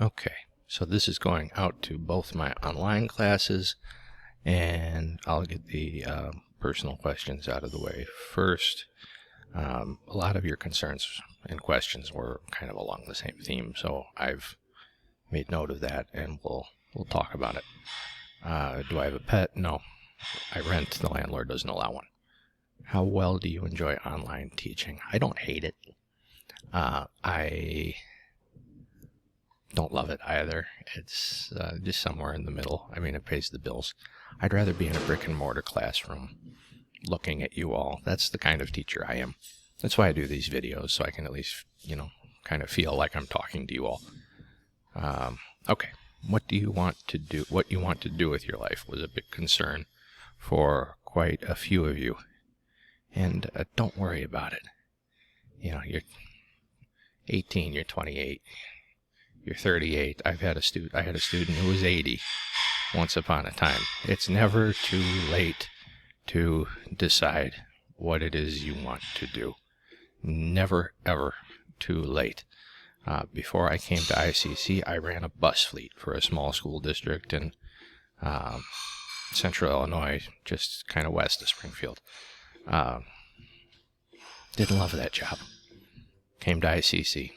Okay, so this is going out to both my online classes, and I'll get the personal questions out of the way first. A lot of your concerns and questions were kind of along the same theme, so I've made note of that, and we'll talk about it. Do I have a pet? No. I rent. The landlord doesn't allow one. How well do you enjoy online teaching? I don't hate it. I don't love it either. It's just somewhere in the middle. I mean, it pays the bills. I'd rather be in a brick and mortar classroom looking at you all. That's the kind of teacher I am. That's why I do these videos, so I can at least, kind of feel like I'm talking to you all. Okay, what do you want to do? What you want to do with your life was a big concern for quite a few of you. And don't worry about it. You're 18, you're 28, you're 38. I had a student who was 80 once upon a time. It's never too late to decide what it is you want to do. Never, ever too late. Before I came to ICC, I ran a bus fleet for a small school district in central Illinois, just kind of west of Springfield. Didn't love that job. Came to ICC,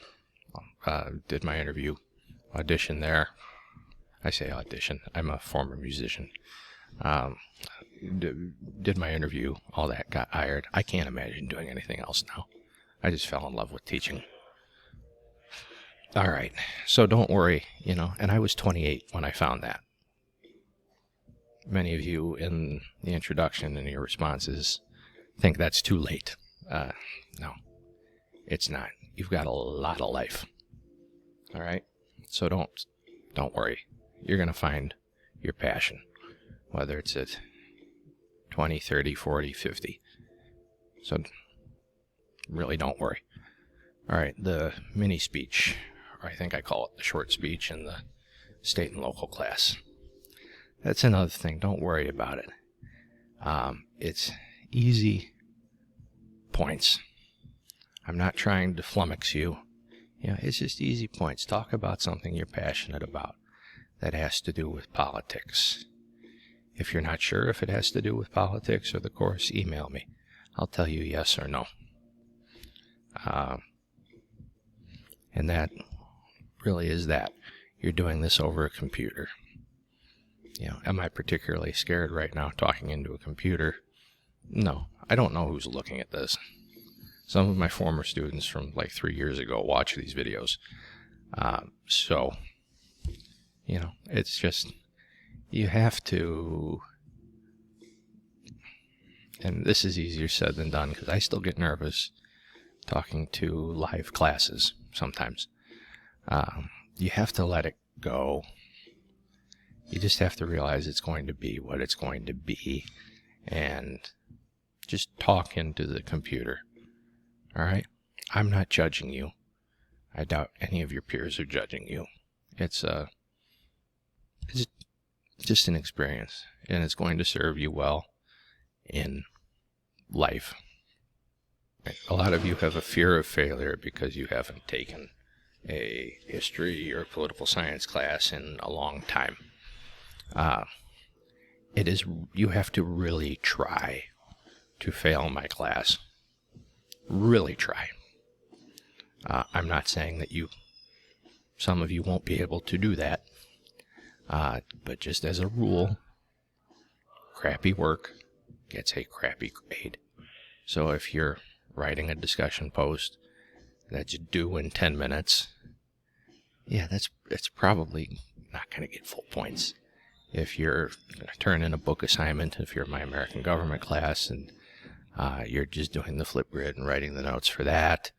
did my interview, audition there. I say audition, I'm a former musician. Did my interview, all that, got hired. I can't imagine doing anything else now. I just fell in love with teaching. All right, so don't worry, and I was 28 when I found that. Many of you in the introduction and your responses think that's too late. No, it's not. You've got a lot of life. All right, so don't worry. You're going to find your passion, whether it's at 20, 30, 40, 50. So really don't worry. All right, the mini speech, or I think I call it the short speech in the state and local class. That's another thing. Don't worry about it. It's easy points. I'm not trying to flummox you. It's just easy points. Talk about something you're passionate about that has to do with politics. If you're not sure if it has to do with politics or the course, email me. I'll tell you yes or no. And that really is that. You're doing this over a computer. Am I particularly scared right now talking into a computer? No, I don't know who's looking at this. Some of my former students from like 3 years ago watch these videos. So, it's just, you have to, and this is easier said than done because I still get nervous talking to live classes sometimes. You have to let it go. You just have to realize it's going to be what it's going to be and just talk into the computer. All right? I'm not judging you. I doubt any of your peers are judging you. It's just an experience, and it's going to serve you well in life. A lot of you have a fear of failure because you haven't taken a history or political science class in a long time. You have to really try to fail my class. Really try. I'm not saying that some of you won't be able to do that, but just as a rule, crappy work gets a crappy grade. So if you're writing a discussion post that's due in 10 minutes, it's probably not going to get full points. If you're going to turn in a book assignment, if you're in my American government class, and you're just doing the flip grid and writing the notes for that,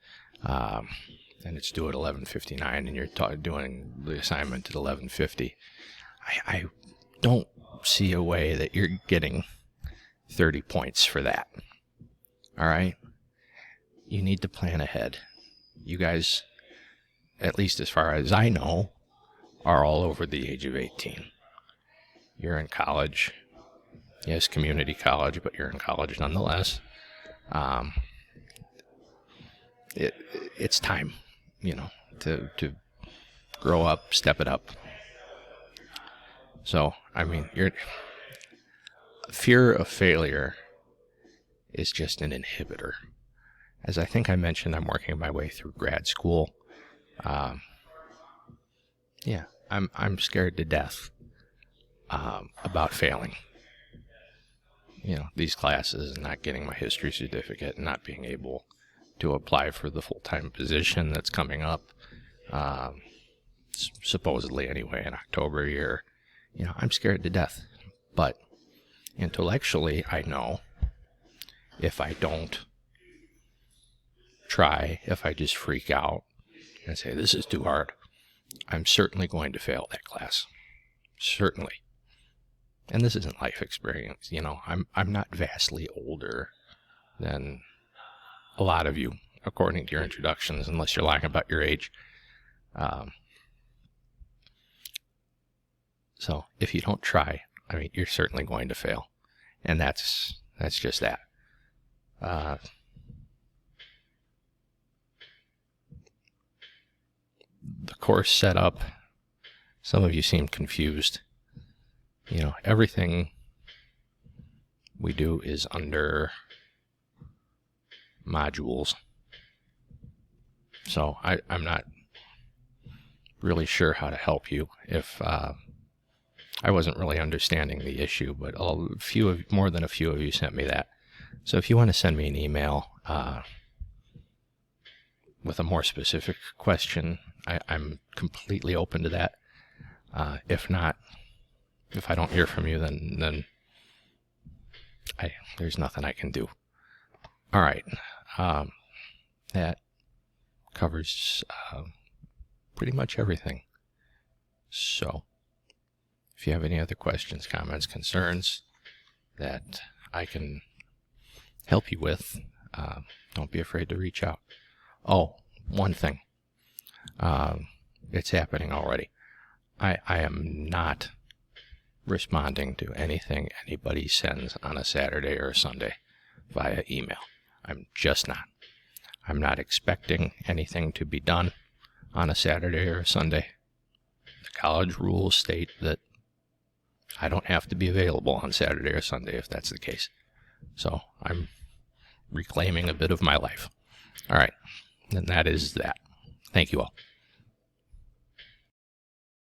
and it's due at 11:59, and you're doing the assignment at 11:50, I don't see a way that you're getting 30 points for that. All right? You need to plan ahead. You guys, at least as far as I know, are all over the age of 18. You're in college. Yes, community college, but you're in college nonetheless. It's time, to grow up, step it up. So, I mean, your fear of failure is just an inhibitor. As I think I mentioned, I'm working my way through grad school. Yeah, I'm scared to death about failing. You know, these classes, not getting my history certificate, not being able to apply for the full-time position that's coming up, supposedly anyway, in October here. You know, I'm scared to death. But intellectually, I know if I don't try, if I just freak out and say, this is too hard, I'm certainly going to fail that class. Certainly. And this isn't life experience, you know. I'm not vastly older than a lot of you, according to your introductions, unless you're lying about your age. So if you don't try, I mean, you're certainly going to fail. And that's just that. The course setup, some of you seem confused. You know, everything we do is under modules. So I'm not really sure how to help you if I wasn't really understanding the issue, but more than a few of you sent me that. So if you want to send me an email with a more specific question, I'm completely open to that. If not, if I don't hear from you, then there's nothing I can do. All right. That covers pretty much everything. So, if you have any other questions, comments, concerns that I can help you with, don't be afraid to reach out. Oh, one thing. It's happening already. I am not responding to anything anybody sends on a Saturday or a Sunday via email. I'm just not. I'm not expecting anything to be done on a Saturday or a Sunday. The college rules state that I don't have to be available on Saturday or Sunday if that's the case. So I'm reclaiming a bit of my life. All right. And that is that. Thank you all.